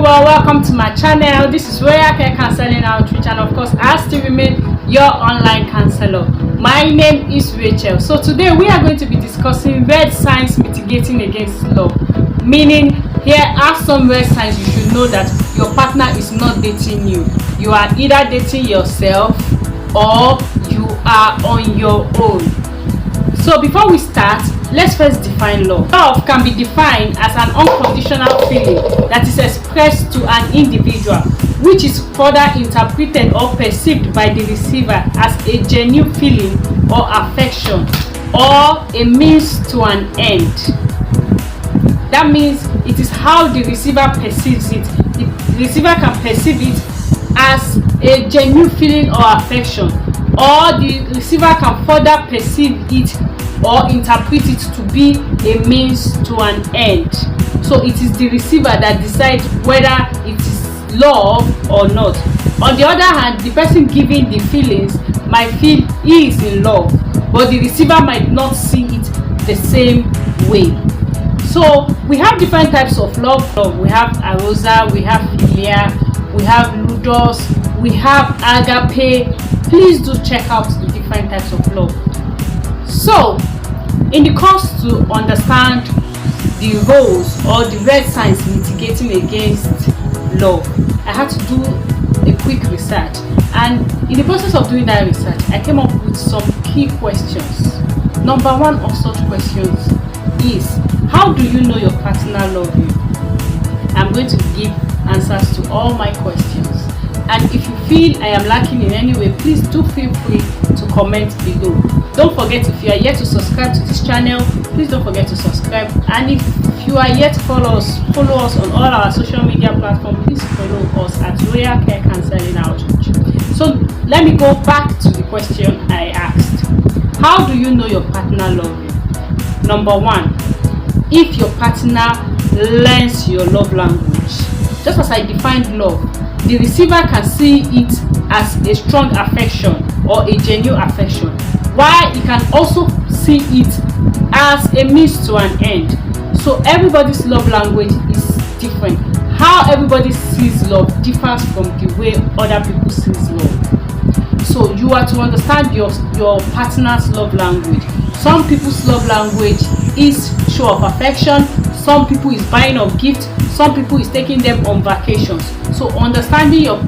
everyone, welcome to my channel. This is Geographical Counseling Outreach, and of course I still remain your online counselor. My name is Rachel. So today we are going to be discussing red signs mitigating against love. Meaning, here are some red signs you should know that your partner is not dating you. You are either dating yourself or you are on your own. So before we start, let's first define love. Love can be defined as an unconditional feeling that is expressed to an individual, which is further interpreted or perceived by the receiver as a genuine feeling or affection or a means to an end. That means it is how the receiver perceives it. The receiver can perceive it as a genuine feeling or affection, or the receiver can further perceive it or interpret it to be a means to an end. So it is the receiver that decides whether it is love or not. On the other hand, the person giving the feelings might feel he is in love, but the receiver might not see it the same way. So we have different types of love. We have arousal, we have philia, we have ludus, we have agape. Please do check out the different types of love. So, in the course to understand the roles or the red signs mitigating against love, I had to do a quick research, and in the process of doing that research, I came up with some key questions. Number one of such questions is, how do you know your partner loves you? I'm going to give answers to all my questions. And if you feel I am lacking in any way, please do feel free to comment below. Don't forget, if you are yet to subscribe to this channel, please don't forget to subscribe. And if you are yet to follow us on all our social media platforms, please follow us at Royal Care Counseling Outreach. So let me go back to the question I asked. How do you know your partner loves you? Number one, if your partner learns your love language. Just as I defined love, the receiver can see it as a strong affection or a genuine affection, while he can also see it as a means to an end. So everybody's love language is different. How everybody sees love differs from the way other people see love. So you are to understand your partner's love language. Some people's love language is show of affection. Some people is buying of gifts. Some people is taking them on vacations. So understanding your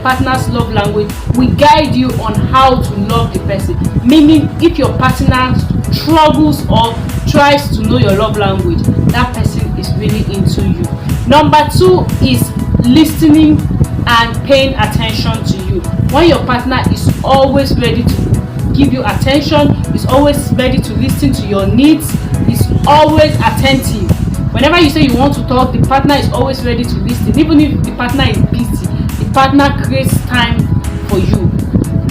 partner's love language will guide you on how to love the person. Meaning, if your partner struggles or tries to know your love language, that person is really into you. Number two is listening and paying attention to you. When your partner is always ready to give you attention, is always ready to listen to your needs, is always attentive. Whenever you say you want to talk, the partner is always ready to listen. Even if the partner is busy, the partner creates time for you.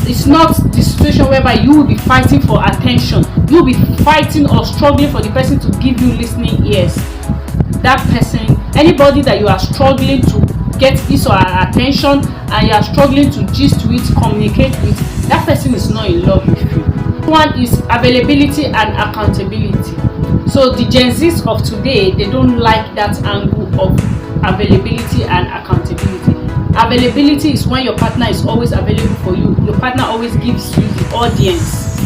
It's not the situation whereby you will be fighting for attention. You will be fighting or struggling for the person to give you listening ears. That person, anybody that you are struggling to get his or her attention and you are struggling to gist with, communicate with, that person is not in love with you. One is availability and accountability. So the Gen Zs of today, they don't like that angle of availability and accountability. Availability is when your partner is always available for you. Your partner always gives you the audience.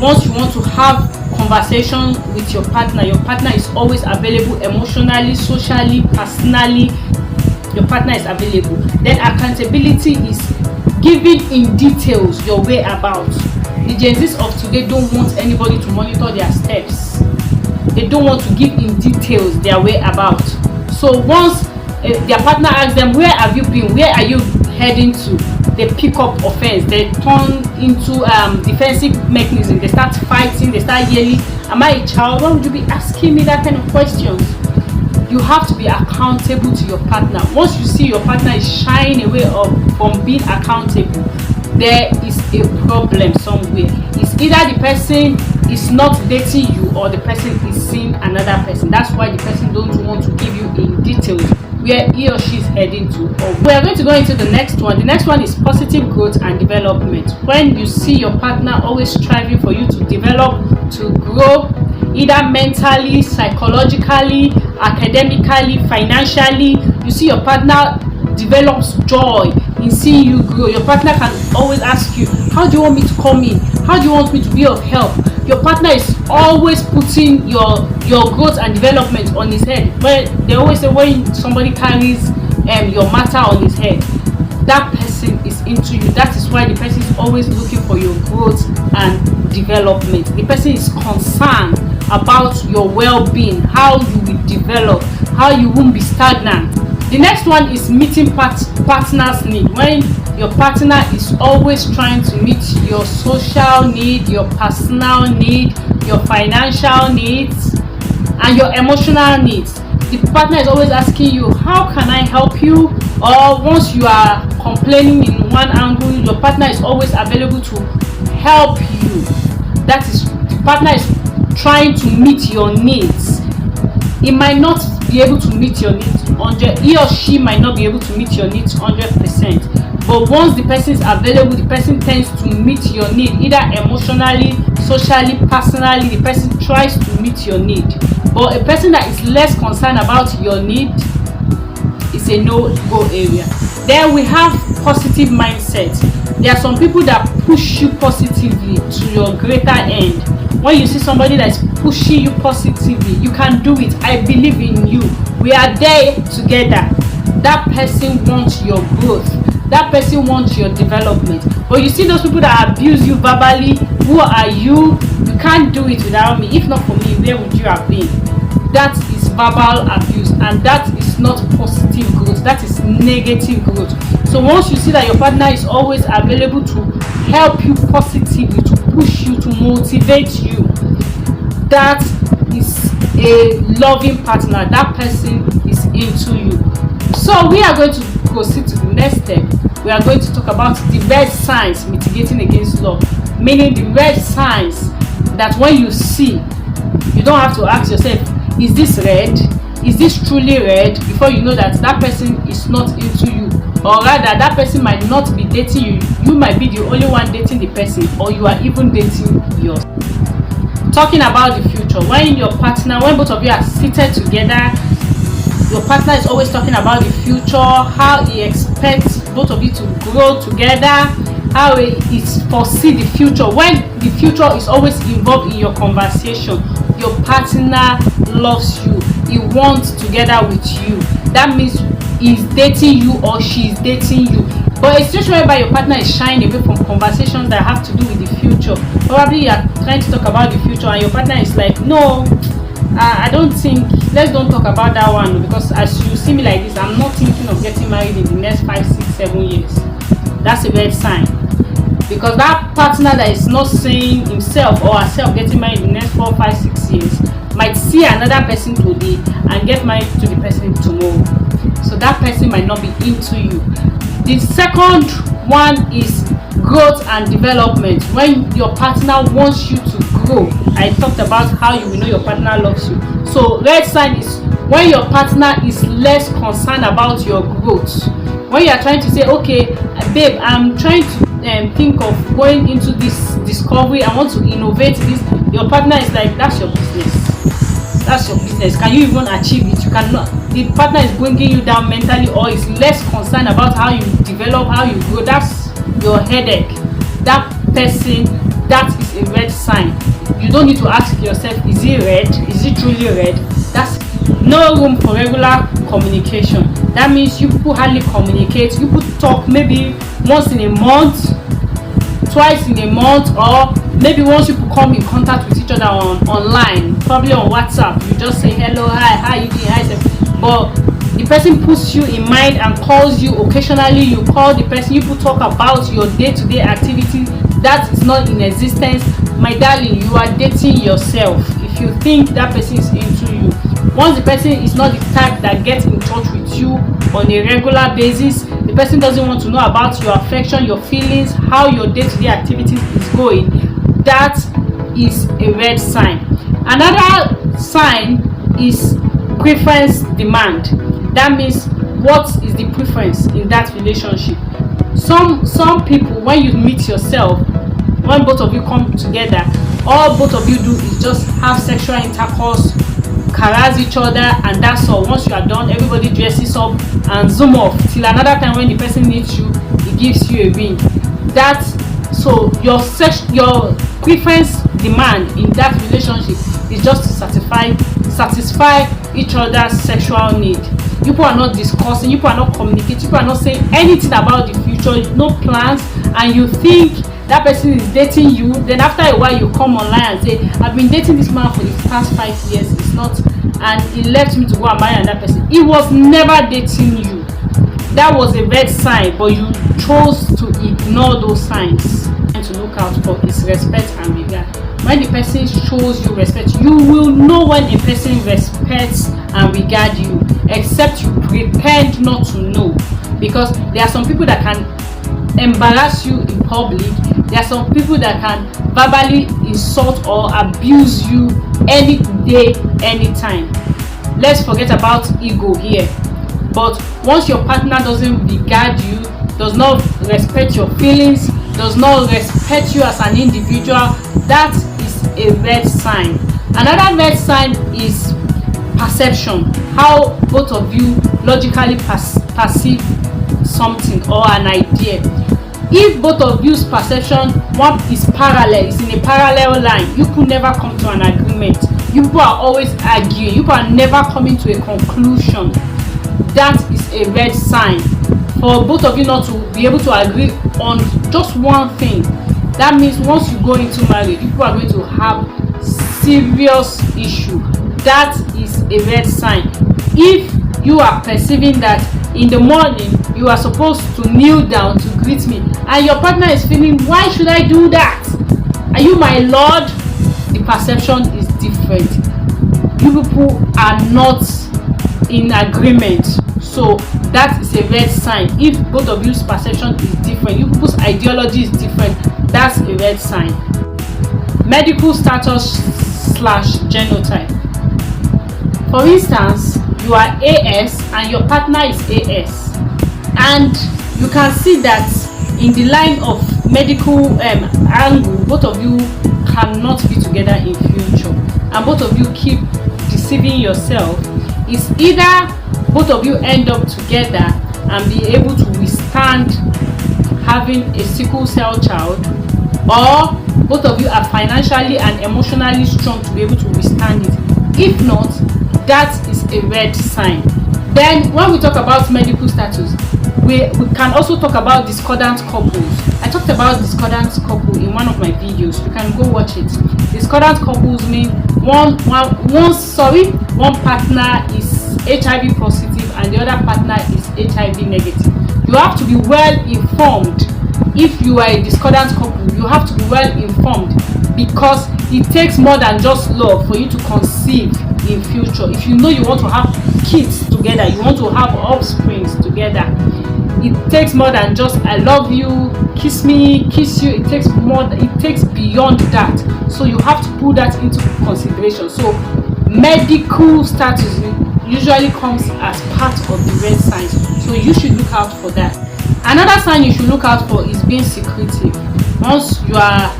Once you want to have conversation with your partner is always available emotionally, socially, personally. Your partner is available. Then accountability is giving in details your way about. The Gen Zs of today don't want anybody to monitor their steps. They don't want to give in details their way about. So once their partner asks them, where have you been, where are you heading to, they pick up offense. They turn into defensive mechanism. They start fighting, they start yelling, am I a child? Why would you be asking me that kind of questions? You have to be accountable to your partner. Once you see your partner is shying away from being accountable, there is a problem somewhere. It's either the person is not dating you or the person is seeing another person. That's why the person don't want to give you in details where he or she is heading to. We are going to go into the next one. The next one is positive growth and development. When you see your partner always striving for you to develop, to grow, either mentally, psychologically, academically, financially. You see your partner develops joy in seeing you grow. Your partner can always ask you, how do you want me to come in? How do you want me to be of help? Your partner is always putting your growth and development on his head. But they always say when somebody carries your matter on his head, that person is into you. That is why the person is always looking for your growth and development. The person is concerned about your well-being, how you will develop, how you won't be stagnant. The next one is meeting partner's need. When your partner is always trying to meet your social need, your personal need, your financial needs, and your emotional needs. The partner is always asking you, how can I help you? Or once you are complaining in one angle, your partner is always available to help you. That is, the partner is trying to meet your needs. He might not be able to meet your needs 100%. He or she might not be able to meet your needs 100%. But once the person is available, the person tends to meet your need, either emotionally, socially, personally. The person tries to meet your need. But a person that is less concerned about your need is a no-go area. Then we have positive mindset. There are some people that push you positively to your greater end. When you see somebody that is pushing you positively, you can do it. I believe in you. We are there together. That person wants your growth. That person wants your development. But you see those people that abuse you verbally, who are you? You can't do it without me. If not for me, where would you have been? That is verbal abuse, and that is not positive growth. That is negative growth. So once you see that your partner is always available to help you positively, to push you, to motivate you, that is a loving partner. That person is into you. So we are going to proceed to the next step. We are going to talk about the red signs mitigating against love. Meaning the red signs that when you see, you don't have to ask yourself, is this red? Is this truly red? Before you know that that person is not into you. Or rather, that person might not be dating you. You might be the only one dating the person, or you are even dating yours. Talking about the future. When both of you are seated together, your partner is always talking about the future, how he expects both of you to grow together, how he foresee the future. When the future is always involved in your conversation, your partner loves you. He wants together with you. That means he's dating you or she's dating you. But a situation whereby your partner is shying away from conversations that have to do with the future. Probably you are trying to talk about the future and your partner is like, no, I don't think, let's don't talk about that one, because as you see me like this, I'm not thinking of getting married in the next 5, 6, 7 years. That's a red sign. Because that partner that is not seeing himself or herself getting married in the next 4, 5, 6 years might see another person today and get married to the person tomorrow. So that person might not be into you. The second one is growth and development. When your partner wants you to grow. I talked about how you will know your partner loves you. So red sign is when your partner is less concerned about your growth. When you are trying to say, okay, babe, I'm trying to think of going into this discovery, I want to innovate this, your partner is like, that's your business. That's your business. Can you even achieve it? You cannot. The partner is bringing you down mentally, or is less concerned about how you develop, how you grow. That's your headache. That person, that is a red sign. You don't need to ask yourself, is it red? Is it truly red? That's no room for regular communication. That means you people hardly communicate. You people talk maybe once in a month, twice in a month, or maybe once you come in contact with each other online, probably on WhatsApp. You just say hello, hi, how you doing, hi, but the person puts you in mind and calls you occasionally. You call the person, you talk about your day-to-day activities. That is not in existence. My darling, you are dating yourself if you think that person is into you. Once the person is not the type that gets in touch with you on a regular basis, the person doesn't want to know about your affection, your feelings, how your day-to-day activities is going, that is a red sign. Another sign is preference demand. That means what is the preference in that relationship. Some people, when you meet yourself, when both of you come together, all both of you do is just have sexual intercourse, harass each other, and that's all. Once you are done, everybody dresses up and zoom off till another time when the person needs you, he gives you a ring. That so your preference demand in that relationship is just to satisfy each other's sexual need. You people are not discussing, you people are not communicating, you people are not saying anything about the future, no plans, and you think that person is dating you. Then after a while you come online and say, I've been dating this man for the past 5 years, it's not, and he left me to go and marry another person. He was never dating you. That was a red sign, but you chose to ignore those signs. And to look out for is respect and regard. When the person shows you respect, you will know when a person respects and regard you, except you pretend not to know, because there are some people that can embarrass you in public. There are some people that can verbally insult or abuse you any day, anytime. Let's forget about ego here. But once your partner doesn't regard you, does not respect your feelings, does not respect you as an individual, that is a red sign. Another red sign is perception. How both of you logically perceive something or an idea. If both of you's perception, one is parallel, is in a parallel line, you could never come to an agreement. You people are always arguing, you people are never coming to a conclusion. That is a red sign for both of you not to be able to agree on just one thing. That means once you go into marriage, you people are going to have serious issue. That is a red sign. If you are perceiving that in the morning you are supposed to kneel down to greet me, and your partner is feeling, why should I do that? Are you my lord? The perception is different. You people are not in agreement. So that is a red sign. If both of you's perception is different, you people's ideology is different, that's a red sign. Medical status / genotype. For instance, you are AS and your partner is AS, and you can see that in the line of medical angle, both of you cannot be together in future, and both of you keep deceiving yourself. It's either both of you end up together and be able to withstand having a sickle cell child, or both of you are financially and emotionally strong to be able to withstand it. If not, that is a red sign. Then when we talk about medical status, we can also talk about discordant couples. I talked about discordant couple in one of my videos. You can go watch it. Discordant couples mean one partner is HIV positive and the other partner is HIV negative. You have to be well informed. If you are a discordant couple, you have to be well informed, because it takes more than just love for you to conceive in future. If you know you want to have kids together, you want to have offsprings together, it takes more than just I love you, kiss me, kiss you. It takes more, it takes beyond that. So you have to put that into consideration. So medical status usually comes as part of the red signs, so you should look out for that. Another sign you should look out for is being secretive. Once you are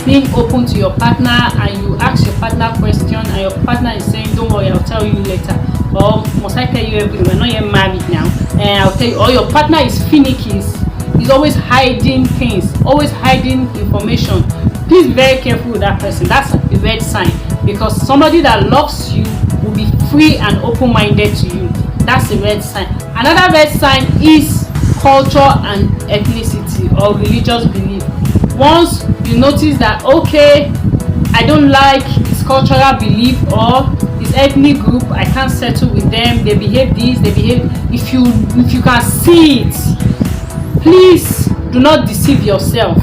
being open to your partner and you ask your partner question and your partner is saying, don't worry, I'll tell you later, or must I tell you everything, we're not yet married now, and I'll tell you, or your partner is finicky, he's always hiding things, always hiding information, please be very careful with that person. That's a red sign, because somebody that loves you will be free and open-minded to you. That's a red sign. Another red sign is culture and ethnicity or religious belief. Once you notice that, okay, I don't like his cultural belief or his ethnic group, I can't settle with them, they behave this, they behave, if you can see it, please do not deceive yourself.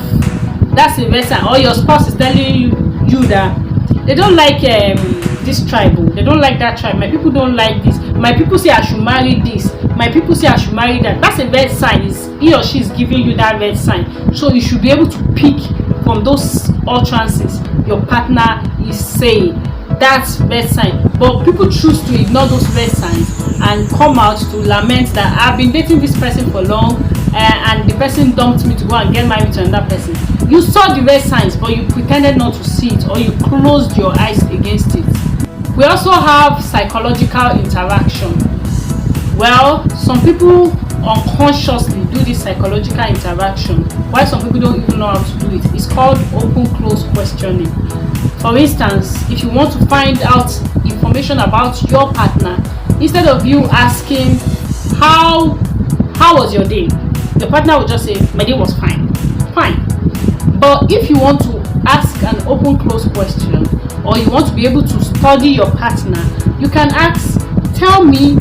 That's a red sign. Or your spouse is telling you that they don't like this tribe, they don't like that tribe, my people don't like this, my people say I should marry this, my people say I should marry that. That's a red sign. He or she is giving you that red sign. So you should be able to pick from those utterances your partner is saying. That's red sign. But people choose to ignore those red signs and come out to lament that I've been dating this person for long, and the person dumped me to go and get married to another person. You saw the red signs, but you pretended not to see it, or you closed your eyes against it. We also have psychological interaction. Well, some people unconsciously do this psychological interaction, while some people don't even know how to do it. It's called open-close questioning. For instance, if you want to find out information about your partner, instead of you asking how was your day, your partner will just say, my day was fine. But if you want to ask an open-close question, or you want to be able to study your partner, you can ask, tell me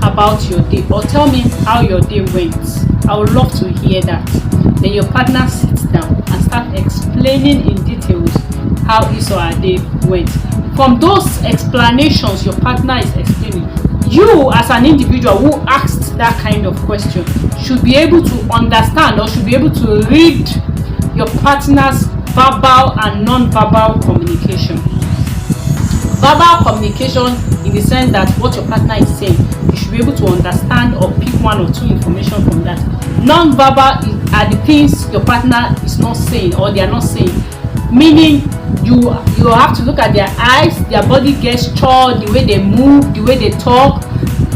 about your day, or tell me how your day went. I would love to hear that. Then your partner sits down and start explaining in details how his or her day went. From those explanations your partner is explaining, you as an individual who asked that kind of question should be able to understand, or should be able to read your partner's verbal and non-verbal communication. Verbal communication in the sense that what your partner is saying, you should be able to understand or pick one or two information from that. Non-verbal are the things your partner is not saying, or they are not saying, meaning you have to look at their eyes, their body gesture, the way they move, the way they talk.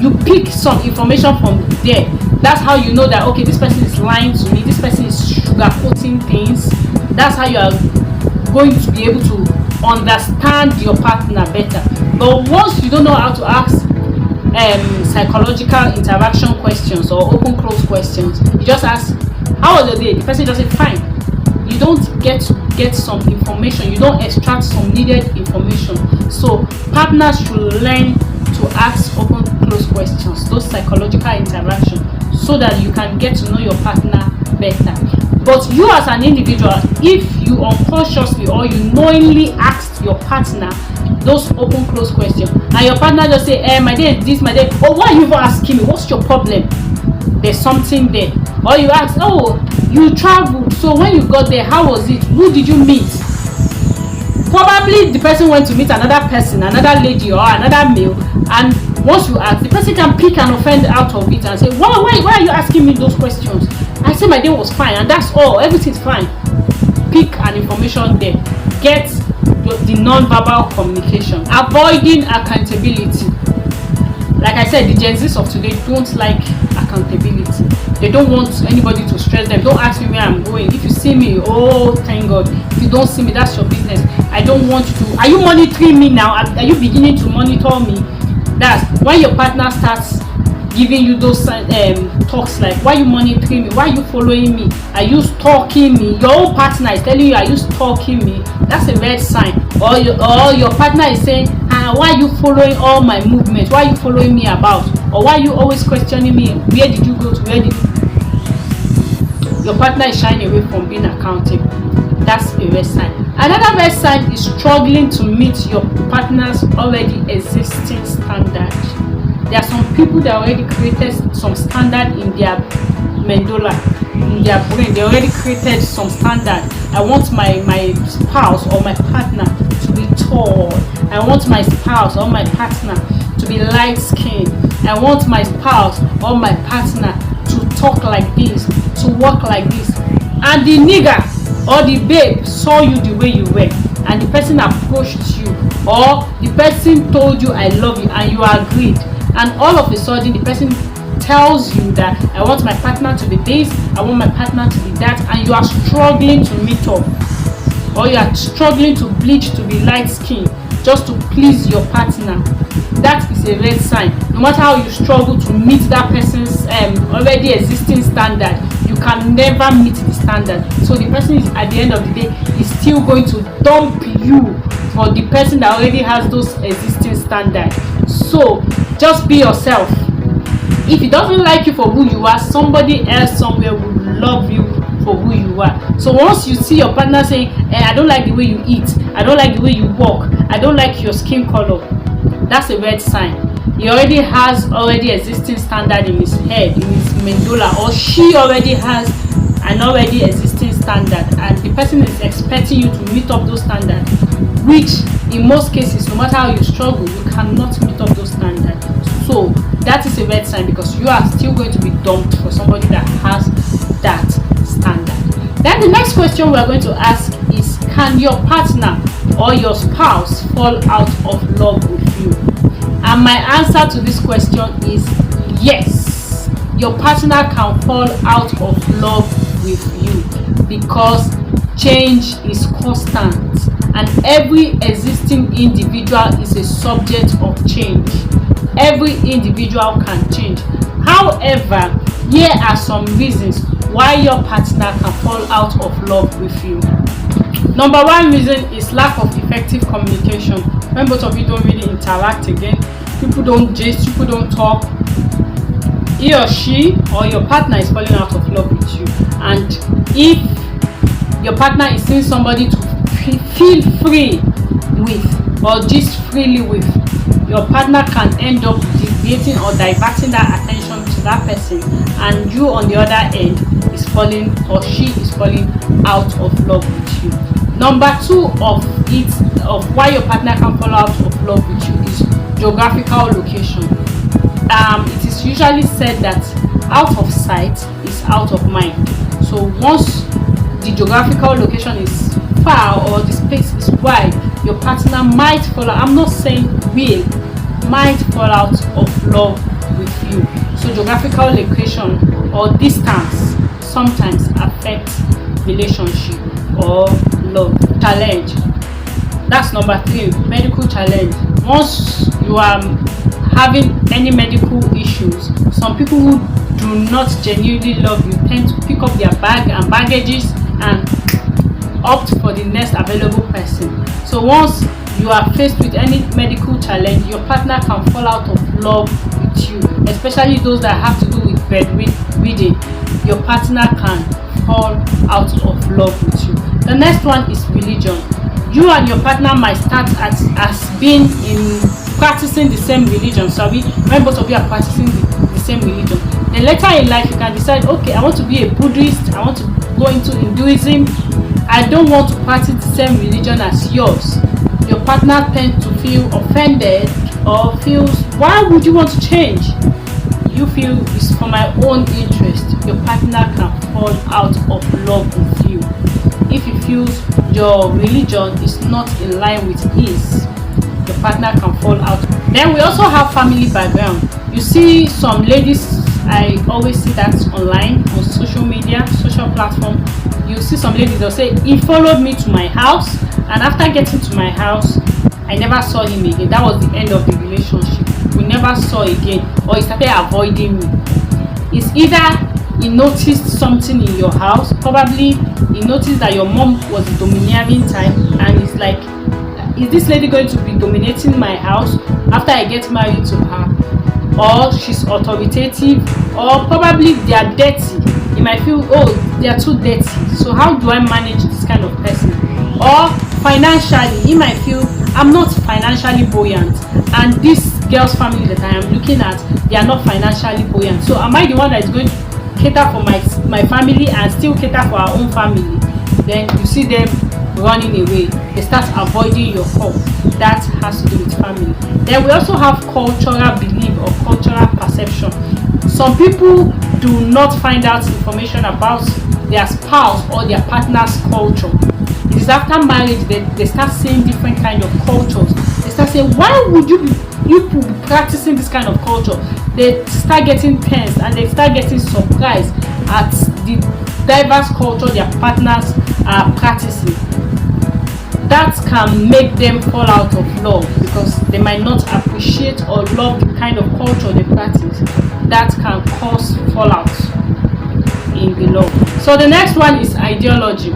You pick some information from there. That's how you know that, okay, this person is lying to me, this person is sugarcoating things. That's how you are going to be able to understand your partner better. But once you don't know how to ask psychological interaction questions or open close questions, you just ask, how was your day? The person just say fine. You don't get some information, you don't extract some needed information. So partners should learn to ask open close questions, those psychological interactions, so that you can get to know your partner better. But you as an individual, if you unconsciously or you knowingly asked your partner those open close questions, and your partner just say, my day is this, my day, oh, why are you even asking me? What's your problem? There's something there. Or you ask, oh, you traveled, so when you got there, how was it? Who did you meet? Probably the person went to meet another person, another lady or another male, and once you ask, the person can pick an offend out of it and say, why are you asking me those questions? I say my day was fine, and that's all, everything's fine. Pick an information there. Get the non-verbal communication. Avoiding accountability. Like I said, the Gen Zs of today don't like accountability. They don't want anybody to stress them. Don't ask me where I'm going. If you see me, oh, thank God. If you don't see me, that's your business. I don't want you to. Are you monitoring me now? Are you beginning to monitor me? That's when your partner starts giving you those talks like, why are you monitoring me? Why are you following me? Are you stalking me? Your own partner is telling you, are you stalking me? That's a red sign. Or your partner is saying, why are you following all my movements? Why are you following me about? Or why are you always questioning me? Where did you go to? Where did your partner is shying away from being accountable? That's a red sign. Another red sign is struggling to meet your partner's already existing standard. There are some people that already created some standard in their medulla, in their brain. They already created some standard. I want my spouse or my partner to be tall. I want my spouse or my partner to be light skinned. I want my spouse or my partner to talk like this, to walk like this. And the nigger or the babe saw you the way you were, and the person approached you, or the person told you I love you, and you agreed. And all of a sudden the person tells you that I want my partner to be this, I want my partner to be that, and you are struggling to meet up, or you are struggling to bleach to be light skinned just to please your partner. That is a red sign. No matter how you struggle to meet that person's already existing standard, you can never meet the standard. So the person is, at the end of the day, is still going to dump you for the person that already has those existing standards. So just be yourself. If he doesn't like you for who you are, somebody else somewhere will love you for who you are. So once you see your partner saying, I don't like the way you eat, I don't like the way you walk, I don't like your skin color, that's a red sign. He already has existing standard in his head, in his medulla, or she already has an already existing standard, and the person is expecting you to meet up those standards, which in most cases, no matter how you struggle, you cannot meet up those standards. So that is a red sign, because you are still going to be dumped for somebody that has that standard. Then the next question we are going to ask is, can your partner or your spouse fall out of love with you? And my answer to this question is yes. Your partner can fall out of love with you because change is constant and every existing individual is a subject of change. Every individual can change. However, here are some reasons why your partner can fall out of love with you. Number one reason is lack of effective communication. When both of you don't really interact again, people don't gist, people don't talk, he or she or your partner is falling out of love with you. And if your partner is seeing somebody to feel free with or gist freely with, your partner can end up deviating or diverting that attention to that person, and you on the other end is falling, or she is falling out of love with you. Number two of why your partner can fall out of love with you is geographical location. It is usually said that out of sight is out of mind. So once the geographical location is far or the space is wide, your partner might fall out. I'm not saying will, might fall out of love with you. So geographical location or distance sometimes affects relationship or love. Challenge. That's number three, medical challenge. Once you are having any medical issues, some people who do not genuinely love you tend to pick up their bag and baggages and opt for the next available person. So once you are faced with any medical challenge, your partner can fall out of love with you, especially those that have to do with bedwetting. Your partner can fall out of love with you. The next one is religion. You and your partner might start as being in practicing the same religion. So when both of you are practicing the same religion, then later in life you can decide, okay, I want to be a Buddhist, I want to go into Hinduism, I don't want to practice the same religion as yours. Your partner tends to feel offended or feels, why would you want to change? You feel it's for my own interest. Your partner can fall out of love with you if he feels your religion is not in line with his. Your partner can fall out. Then we also have family background. You see some ladies, I always see that online on social media, social platform. You see some ladies, they'll say, he followed me to my house, and after getting to my house, I never saw him again. That was the end of the relationship. We never saw again, or he started avoiding me. It's either he noticed something in your house, probably he noticed that your mom was a domineering type, and he's like, is this lady going to be dominating my house after I get married to her? Or she's authoritative, or probably they are dirty. You might feel, oh, they are too dirty, so how do I manage this kind of person? Or financially, you might feel, I'm not financially buoyant, and this girl's family that I am looking at, they are not financially buoyant, so am I the one that is going to cater for my family and still cater for our own family? Then you see them running away, they start avoiding your call. That has to do with family. Then we also have cultural belief or cultural perception. Some people do not find out information about their spouse or their partner's culture. It is after marriage that they start seeing different kind of cultures. They start saying, why would you be practicing this kind of culture? They start getting tense and they start getting surprised at the diverse culture their partners are practicing. That can make them fall out of love because they might not appreciate or love the kind of culture they practice. That can cause fallout in the love. So the next one is ideology.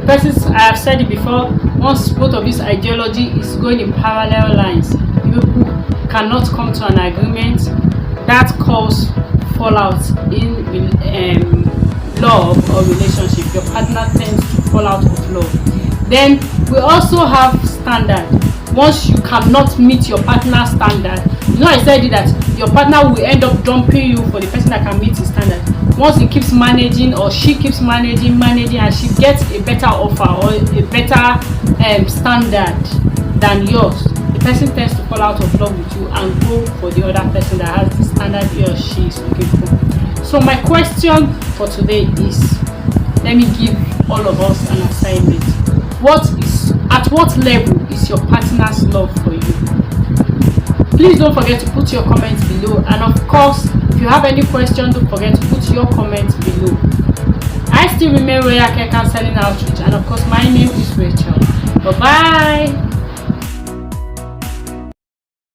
Persons, I have said it before, once both of these ideology is going in parallel lines, people cannot come to an agreement. That causes fallout in love or relationship. Your partner tends to fall out of love. Then we also have standard. Once you cannot meet your partner's standard, you know I said it that your partner will end up dumping you for the person that can meet his standard. Once he keeps managing or she keeps managing and she gets a better offer or a better standard than yours, the person tends to fall out of love with you and go for the other person that has the standard he or she is looking for. So So my question for today is, let me give all of us an assignment. At what level is your partner's love for you? Please don't forget to put your comments below, and of course, if you have any question, don't forget to put your comments below. I still remain Royal Care Counseling Outreach, and of course my name is Rachel. Bye bye.